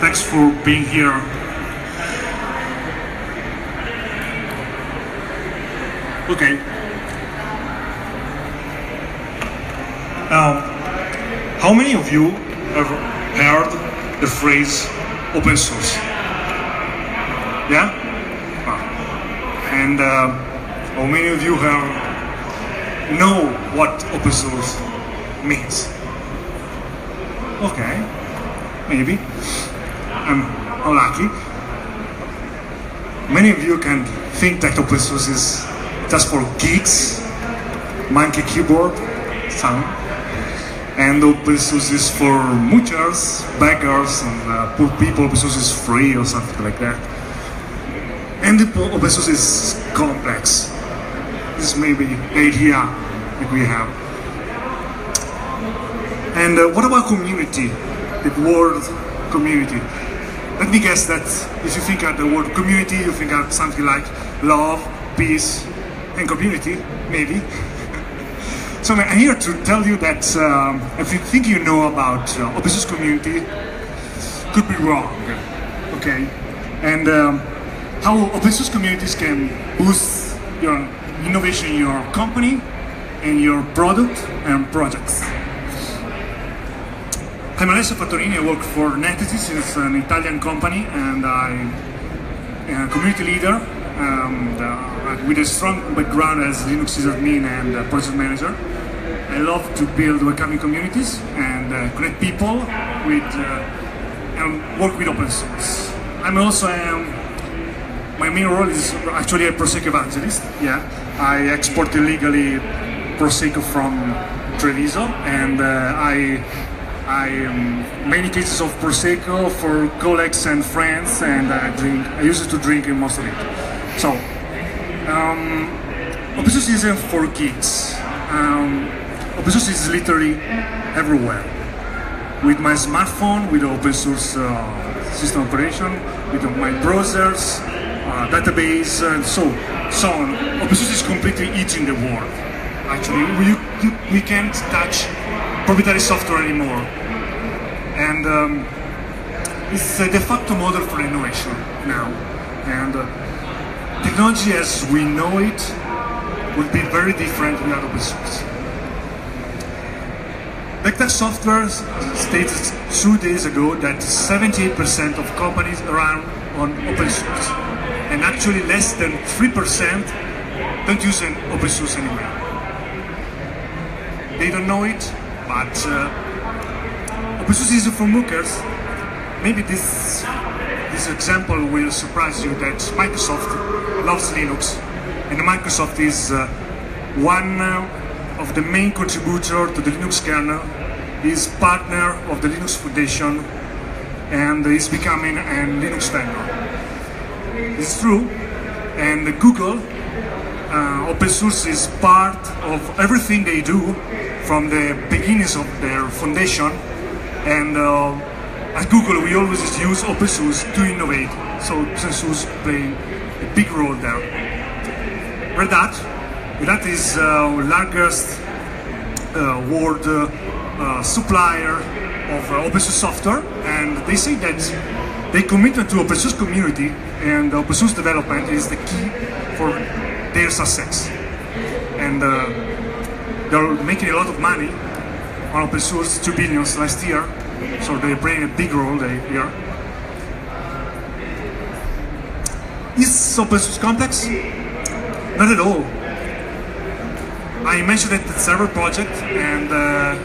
Thanks for being here. Okay. How many of you have heard the phrase open source? Yeah? And how many of you know what open source means? Okay, maybe. I'm unlucky. Many of you can think that open source is just for geeks, monkey keyboard, some. And open source is for moochers, beggars, and poor people. Open source is free or something like that. And open source is complex. This is maybe the idea that we have. And what about community? The word community. Let me guess that if you think of the word community, you think of something like love, peace, and community, maybe. So I'm here to tell you that if you think you know about open source community, could be wrong, okay? And how open source communities can boost your innovation in your company and your product and projects. I'm Alessio Fattorini, I work for Nethesis, it's an Italian company, and I'm a community leader with a strong background as Linux sysadmin and project manager. I love to build welcoming communities and connect people with and work with open source. I'm also my main role is actually a Prosecco evangelist. Yeah, I export illegally Prosecco from Treviso, and I many cases of Prosecco for colleagues and friends, and I used to drink most of it. So, open source isn't for geeks. Open source is literally everywhere. With my smartphone, with open source system operation, with my browsers, database, and so on. Open source is completely eating the world. Actually, we can't touch proprietary software anymore. And it's a de facto model for innovation now. And technology as we know it would be very different without open source. Vector Software stated 2 days ago that 78% of companies run on open source, and actually less than 3% don't use an open source anymore. They don't know it, but open source is for mookers. Maybe this example will surprise you that Microsoft loves Linux, and Microsoft is one of the main contributor to the Linux kernel, is partner of the Linux Foundation, and is becoming a Linux vendor. It's true, and Google, open source is part of everything they do from the beginnings of their foundation, and at Google we always use open source to innovate, so open source playing a big role there. Red Hat is the largest world supplier of open source software, and they say that their commitment to open source community and open source development is the key for their success. And they're making a lot of money on open source, 2 billion last year, so they're playing a big role here. Is open source complex? Not at all. I mentioned that the server project, and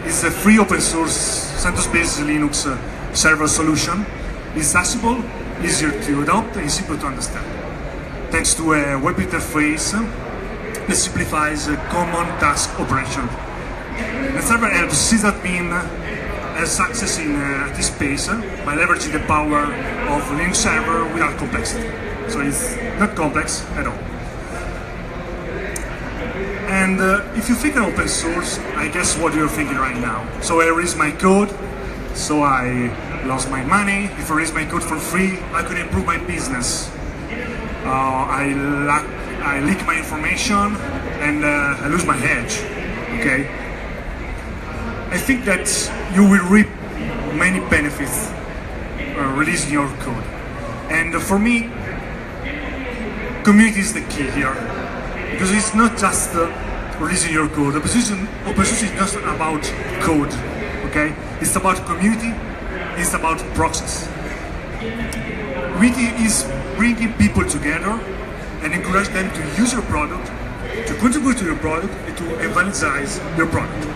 is a free open source CentOS-based Linux server solution. It's accessible, easier to adopt, and simple to understand. Thanks to a web interface that simplifies common task operation. The server helps sysadmin has access in this space by leveraging the power of Linux server without complexity. So it's not complex at all. And if you think of open source, I guess what you're thinking right now. So I release my code, so I lost my money. If I release my code for free, I could improve my business. I leak my information, and I lose my edge. Okay. I think that you will reap many benefits releasing your code. And for me, community is the key here, because it's not just releasing your code. Open source is not about code, okay? It's about community, it's about process. Community is bringing people together and encourage them to use your product, to contribute to your product, and to evangelize your product.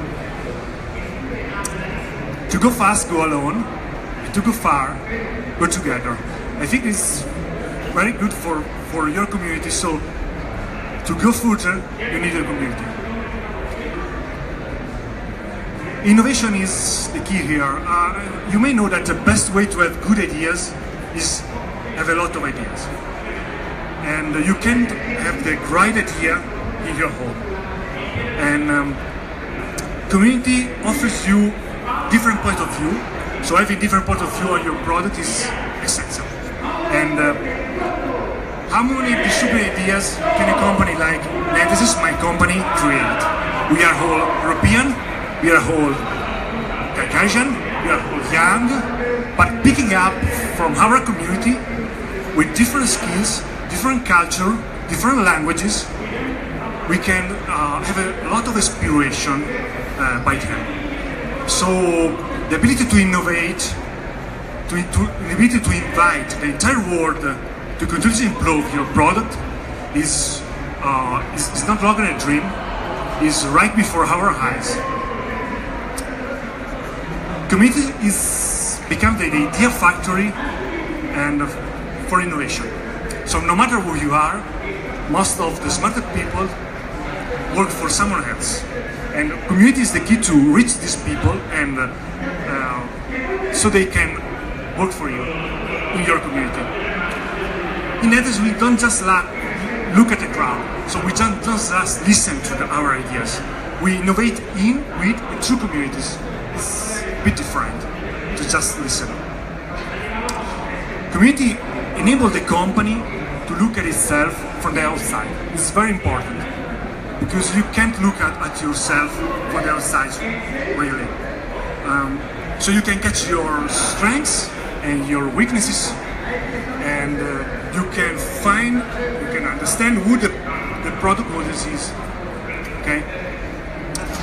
To go fast, go alone. To go far, go together. I think it's very good for your community, so to go further, you need a community. Innovation is the key here. You may know that the best way to have good ideas is have a lot of ideas. And you can't have the right idea in your home. And community offers you different point of view. So having different point of view on your product is essential. And how many distributed ideas can a company like Nethesis, my company, create? We are all European, we are all Caucasian, we are all young, but picking up from our community with different skills, different culture, different languages, we can have a lot of inspiration by them. So the ability to innovate, the ability to invite the entire world to continuously improve your product is not longer a dream, is right before our eyes. Community is become the idea factory and for innovation. So no matter who you are, most of the smarter people work for someone else. And community is the key to reach these people and so they can work for you in your community. In Nethesis, we don't just look at the crowd, so we don't just listen to our ideas. We innovate in, with, and through communities. It's a bit different to just listen. Community enables the company to look at itself from the outside. It's very important, because you can't look at yourself from the outside, really. So you can catch your strengths and your weaknesses, and you can understand who the product audience is. Okay?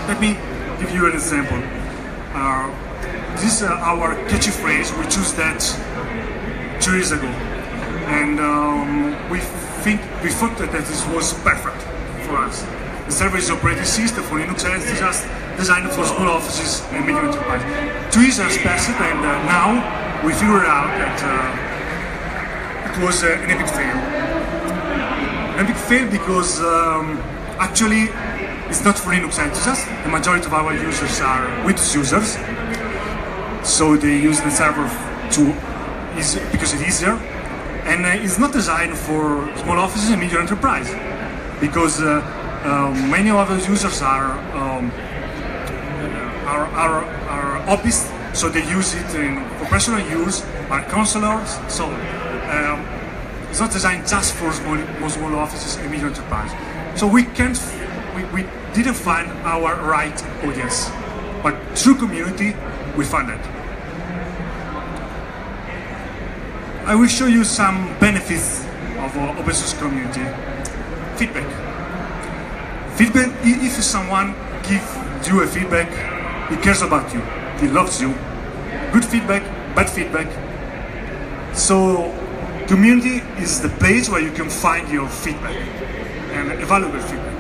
Let me give you an example. This is our catchy phrase. We chose that 2 years ago, and we thought that this was perfect for us. The service operating system for Linux is just designed for small offices and medium enterprise. 2 years has passed, and now we figured out that it was an epic fail. An epic fail because actually it's not for Linux enthusiasts. The majority of our users are Windows users, so they use the server because it's easier, and it's not designed for small offices and medium enterprise, because many of our users are hobbyists, so they use it for personal use, are counselors, so it's not designed just for small offices and medium enterprise. So we didn't find our right audience, but through community we found it. I will show you some benefits of open source community. Feedback. Feedback, if someone gives you a feedback, he cares about you, he loves you. Good feedback, bad feedback. So community is the place where you can find your feedback and valuable feedback.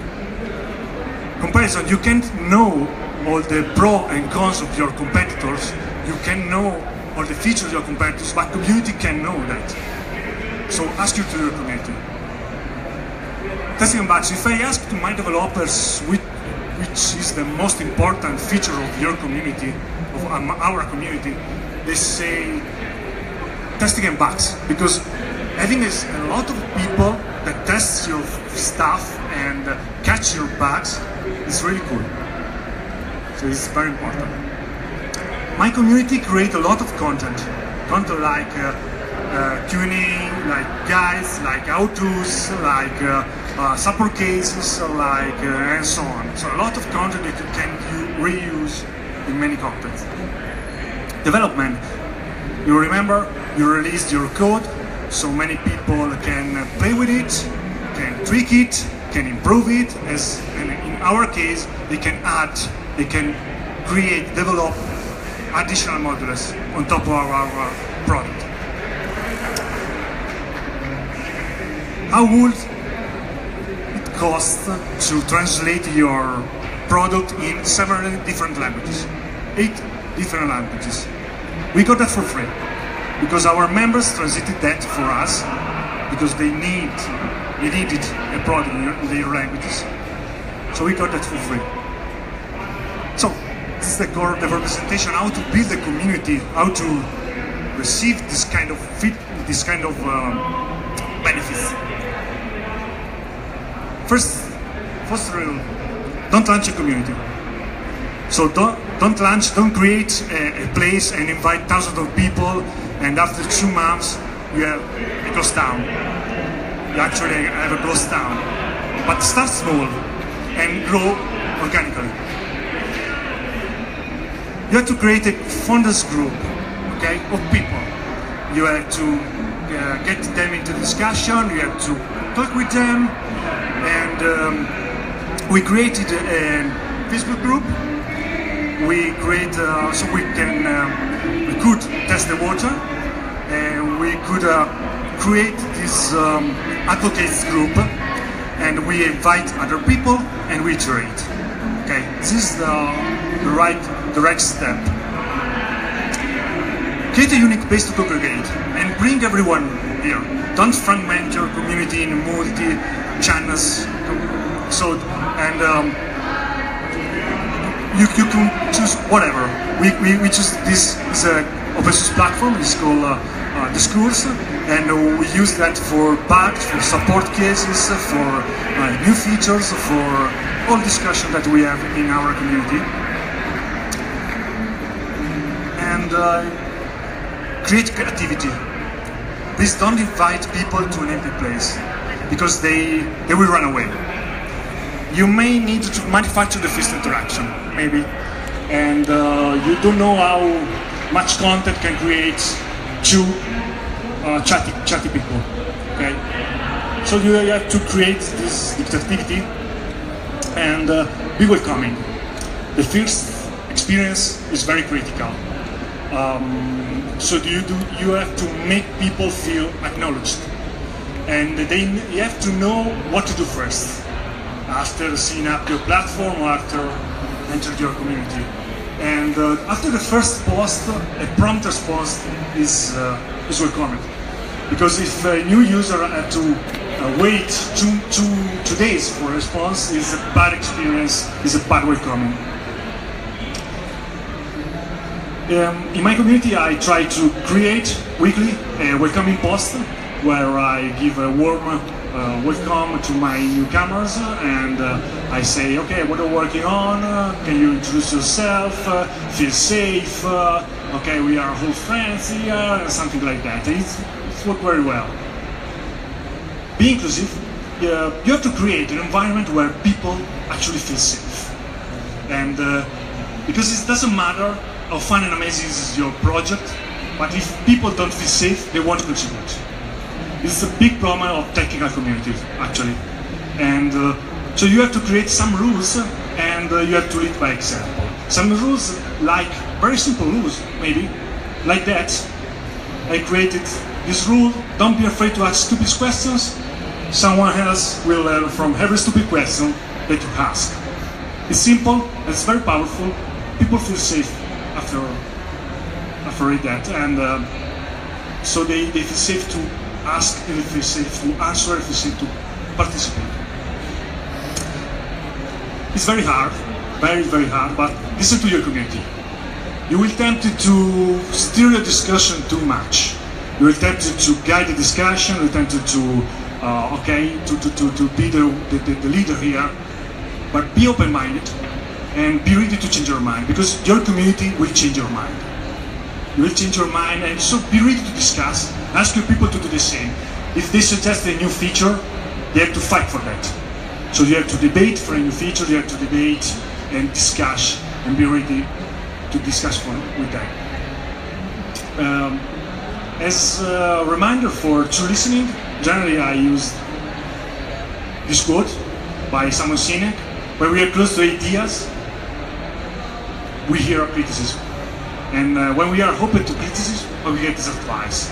Comparison, you can't know all the pros and cons of your competitors, you can know all the features of your competitors, but community can know that. So ask you to your community. Testing bugs. If I ask to my developers which is the most important feature of your community, of our community, they say testing and bugs, because I think there's a lot of people that test your stuff and catch your bugs. It's really cool. So it's very important. My community create a lot of content like Q&A, like guides, like how-tos, like support cases, like and so on. So a lot of content that you can reuse in many contexts. Development. You remember you release your code, so many people can play with it, can tweak it, can improve it, and in our case, they can add, they can create, develop additional modules on top of our product. How would it cost to translate your product in several different languages? 8 different languages. We got that for free because our members translated that for us because they needed a product in their languages. So we got that for free. So this is the core of the representation: how to build a community, how to receive this kind of benefits. First rule: don't launch a community. So don't create a place and invite thousands of people, and after 2 months it goes down. You actually have a goes down. But start small and grow organically. You have to create a founders group, okay, of people. You have to get them into discussion. You have to talk with them, and we created a Facebook group. We create so we could test the water, and we could create this advocates group, and we invite other people and we iterate. Okay, this is the right step. Create a unique place to congregate and bring everyone here. Don't fragment your community in multi-channels. So you can choose whatever. We choose this is a open source platform. It's called Discourse, and we use that for bugs, for support cases, for new features, for all discussion that we have in our community. And create creativity. Please don't invite people to an empty place because they will run away. You may need to manufacture the first interaction, maybe, and you don't know how much content can create 2 chatty people. Okay, so you have to create this activity and be welcoming. The first experience is very critical. So you have to make people feel acknowledged, and you have to know what to do first. After setting up your platform or after entering your community. And after the first post, a prompt response is welcome. Because if a new user had to wait two days for a response, is a bad experience, is a bad welcoming. In my community, I try to create weekly a welcoming post where I give a warm welcome to my newcomers, and I say, okay, what are you working on? Can you introduce yourself? Feel safe? Okay, we are all friends here, and something like that. It's worked very well. Be inclusive. You have to create an environment where people actually feel safe, and because it doesn't matter how fun and amazing is your project, but if people don't feel safe, they won't contribute. This is a big problem of technical communities, actually. And so you have to create some rules, and you have to lead by example. Some rules, like very simple rules, maybe, like that. I created this rule: don't be afraid to ask stupid questions. Someone else will learn from every stupid question that you ask. It's simple, it's very powerful. People feel safe after reading that, and so they feel safe to ask, and if you say to answer, if you say to participate. It's very hard, very, very hard, but listen to your community. You will tempted to steer the discussion too much. You will tempted to guide the discussion, you will tempted to, to be the leader here, but be open-minded and be ready to change your mind, because your community will change your mind. You will change your mind, and so be ready to discuss. Ask your people to do the same. If they suggest a new feature, they have to fight for that. So you have to debate for a new feature, you have to debate and discuss, and be ready to discuss with them. As a reminder for true listening, generally I use this quote by Simon Sinek: when we are close to ideas, we hear criticism. And when we are open to criticism, we get this advice.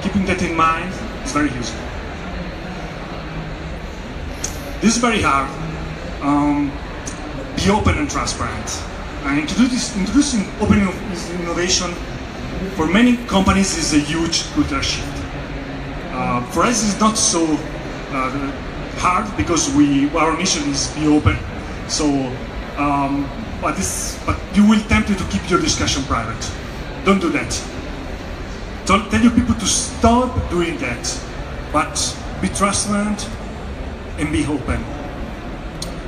Keeping that in mind is very useful. This is very hard. Be open and transparent. Introducing open innovation for many companies is a huge cultural shift. For us, it's not so hard because our mission is be open. So, but you will tempt you to keep your discussion private. Don't do that. Tell your people to stop doing that, but be transparent and be open.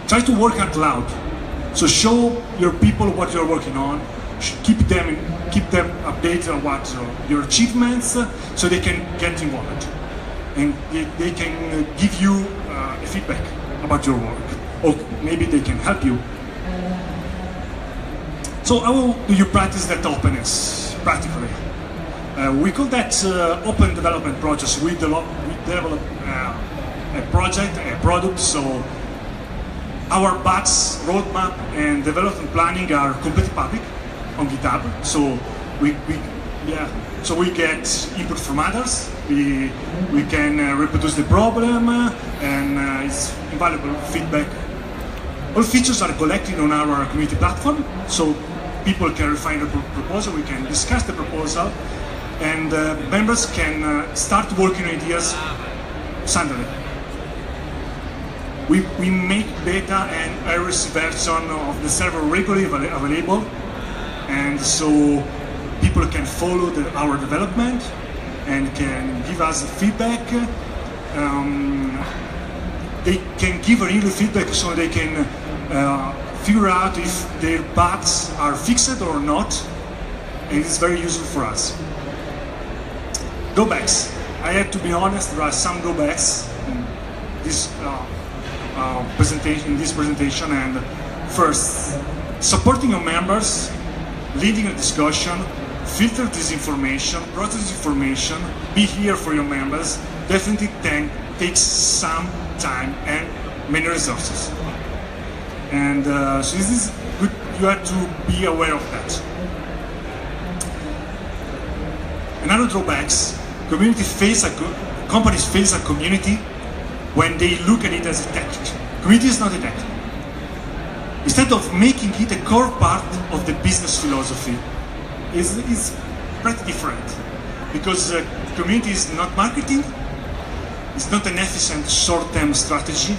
Try to work out loud. So show your people what you're working on. Keep them updated on what your achievements, so they can get involved and they can give you a feedback about your work, or maybe they can help you. So how do you practice that openness practically? We call that open development process. We develop a project, a product. So our bugs, roadmap, and development planning are completely public on GitHub. So we get input from others. We can reproduce the problem, and it's invaluable feedback. All features are collected on our community platform, so people can refine the proposal. We can discuss the proposal, and members can start working on ideas suddenly. We make beta and iOS version of the server regularly available, and so people can follow our development and can give us feedback. They can give a real feedback, so they can figure out if their bugs are fixed or not, and it's very useful for us. Drawbacks. I have to be honest, there are some drawbacks in this presentation. And first, supporting your members, leading a discussion, filter disinformation, process information, be here for your members, definitely takes some time and many resources. And so this is good, you have to be aware of that. Another drawbacks, companies face a community when they look at it as a tech. Community is not a tech. Instead of making it a core part of the business philosophy, is pretty different. Because community is not marketing, it's not an efficient short-term strategy.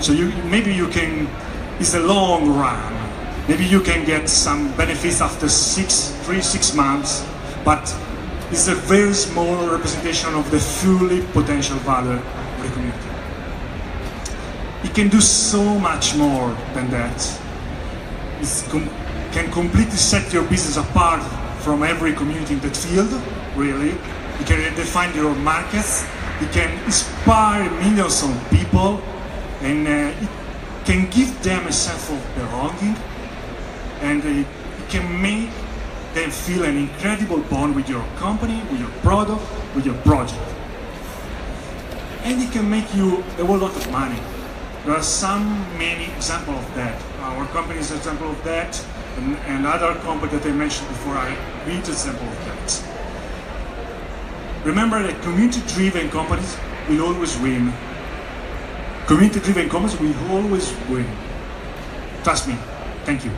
So it's a long run. Maybe you can get some benefits after 3-6 months, but it's a very small representation of the fully potential value of the community. It can do so much more than that. It can completely set your business apart from every community in that field, really. You can define your markets, it can inspire millions of people, and it can give them a sense of belonging, and it can make them feel an incredible bond with your company, with your product, with your project. And it can make you a whole lot of money. There are many examples of that. Our company is an example of that, and other companies that I mentioned before are a great example of that. Remember that community-driven companies will always win. Community-driven companies will always win. Trust me. Thank you.